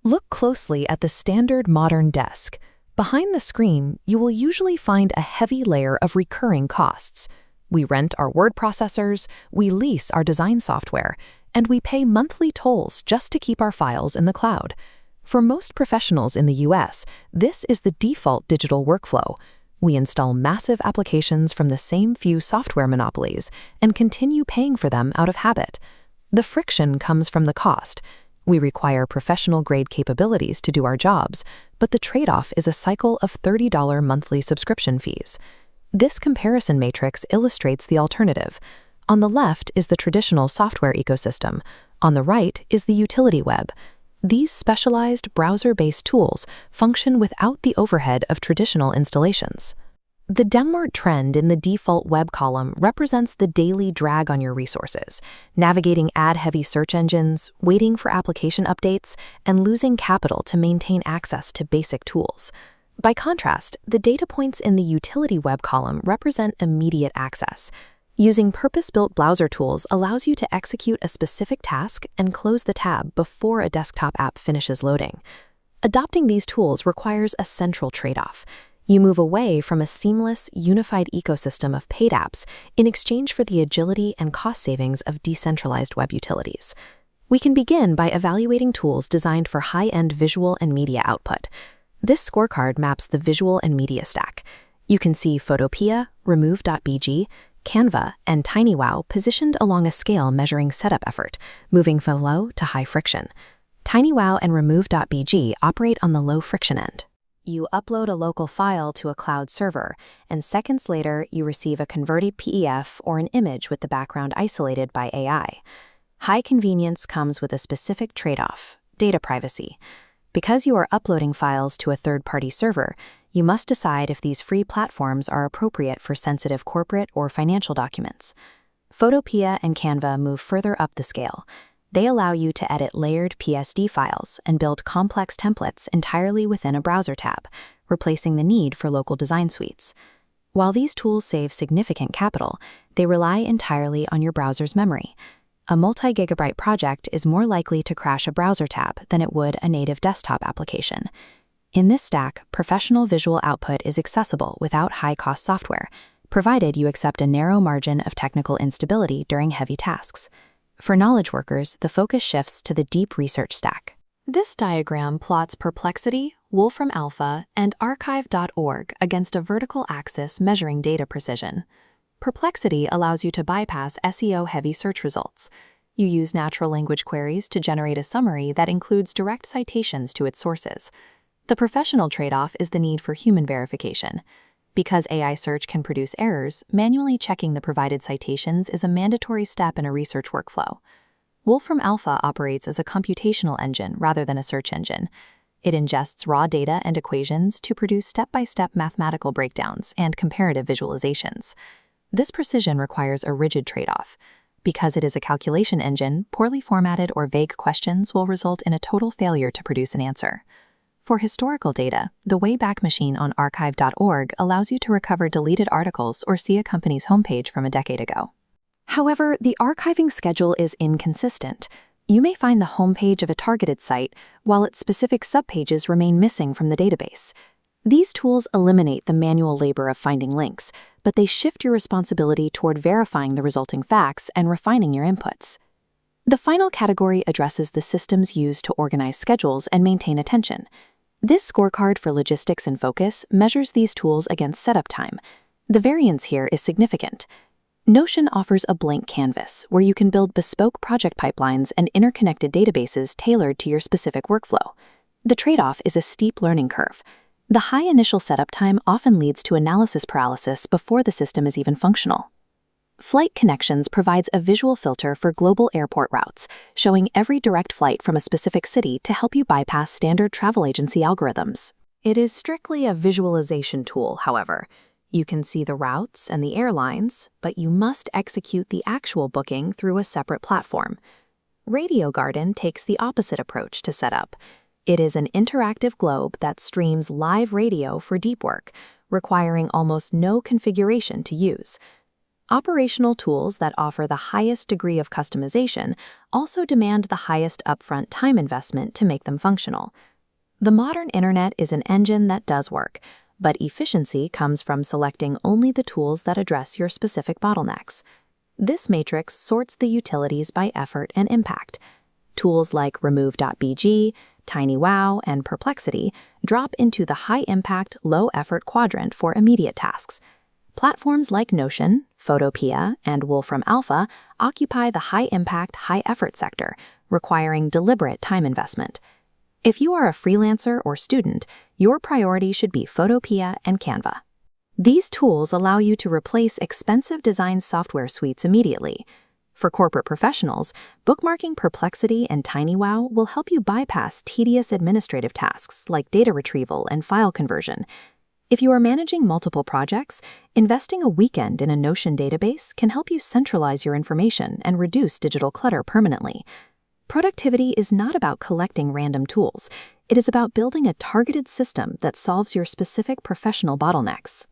Look closely at the standard modern desk. Behind the screen, you will usually find a heavy layer of recurring costs. We rent our word processors, we lease our design software, and we pay monthly tolls just to keep our files in the cloud. For most professionals in the US, this is the default digital workflow. We install massive applications from the same few software monopolies and continue paying for them out of habit. The friction comes from the cost. We require professional-grade capabilities to do our jobs, but the trade-off is a cycle of $30 monthly subscription fees. This comparison matrix illustrates the alternative. On the left is the traditional software ecosystem. On the right is the utility web. These specialized browser-based tools function without the overhead of traditional installations. The downward trend in the default web column represents the daily drag on your resources, navigating ad-heavy search engines, waiting for application updates, and losing capital to maintain access to basic tools. By contrast, the data points in the utility web column represent immediate access. Using purpose-built browser tools allows you to execute a specific task and close the tab before a desktop app finishes loading. Adopting these tools requires a central trade-off. You move away from a seamless, unified ecosystem of paid apps in exchange for the agility and cost savings of decentralized web utilities. We can begin by evaluating tools designed for high-end visual and media output. This scorecard maps the visual and media stack. You can see Photopea, Remove.bg, Canva, and TinyWow positioned along a scale measuring setup effort, moving from low to high friction. TinyWow and Remove.bg operate on the low friction end. You upload a local file to a cloud server, and seconds later you receive a converted PDF or an image with the background isolated by AI. High convenience comes with a specific trade-off: data privacy. Because you are uploading files to a third-party server, you must decide if these free platforms are appropriate for sensitive corporate or financial documents. Photopea and Canva move further up the scale. They allow you to edit layered PSD files and build complex templates entirely within a browser tab, replacing the need for local design suites. While these tools save significant capital, they rely entirely on your browser's memory. A multi-gigabyte project is more likely to crash a browser tab than it would a native desktop application. In this stack, professional visual output is accessible without high-cost software, provided you accept a narrow margin of technical instability during heavy tasks. For knowledge workers, the focus shifts to the deep research stack. This diagram plots Perplexity, Wolfram Alpha, and archive.org against a vertical axis measuring data precision. Perplexity allows you to bypass SEO-heavy search results. You use natural language queries to generate a summary that includes direct citations to its sources. The professional trade-off is the need for human verification. Because AI search can produce errors, manually checking the provided citations is a mandatory step in a research workflow. Wolfram Alpha operates as a computational engine rather than a search engine. It ingests raw data and equations to produce step-by-step mathematical breakdowns and comparative visualizations. This precision requires a rigid trade-off. Because it is a calculation engine, poorly formatted or vague questions will result in a total failure to produce an answer. For historical data, the Wayback Machine on archive.org allows you to recover deleted articles or see a company's homepage from a decade ago. However, the archiving schedule is inconsistent. You may find the homepage of a targeted site, while its specific subpages remain missing from the database. These tools eliminate the manual labor of finding links, but they shift your responsibility toward verifying the resulting facts and refining your inputs. The final category addresses the systems used to organize schedules and maintain attention. This scorecard for logistics and focus measures these tools against setup time. The variance here is significant. Notion offers a blank canvas where you can build bespoke project pipelines and interconnected databases tailored to your specific workflow. The trade-off is a steep learning curve. The high initial setup time often leads to analysis paralysis before the system is even functional. FlightConnections provides a visual filter for global airport routes, showing every direct flight from a specific city to help you bypass standard travel agency algorithms. It is strictly a visualization tool, however. You can see the routes and the airlines, but you must execute the actual booking through a separate platform. Radio Garden takes the opposite approach to setup. It is an interactive globe that streams live radio for deep work, requiring almost no configuration to use. Operational tools that offer the highest degree of customization also demand the highest upfront time investment to make them functional. The modern internet is an engine that does work, but efficiency comes from selecting only the tools that address your specific bottlenecks. This matrix sorts the utilities by effort and impact. Tools like Remove.bg, TinyWow, and Perplexity drop into the high-impact, low-effort quadrant for immediate tasks. Platforms like Notion, Photopea, and Wolfram Alpha occupy the high-impact, high-effort sector, requiring deliberate time investment. If you are a freelancer or student, your priority should be Photopea and Canva. These tools allow you to replace expensive design software suites immediately. For corporate professionals, bookmarking Perplexity and TinyWow will help you bypass tedious administrative tasks like data retrieval and file conversion. If you are managing multiple projects, investing a weekend in a Notion database can help you centralize your information and reduce digital clutter permanently. Productivity is not about collecting random tools. It is about building a targeted system that solves your specific professional bottlenecks.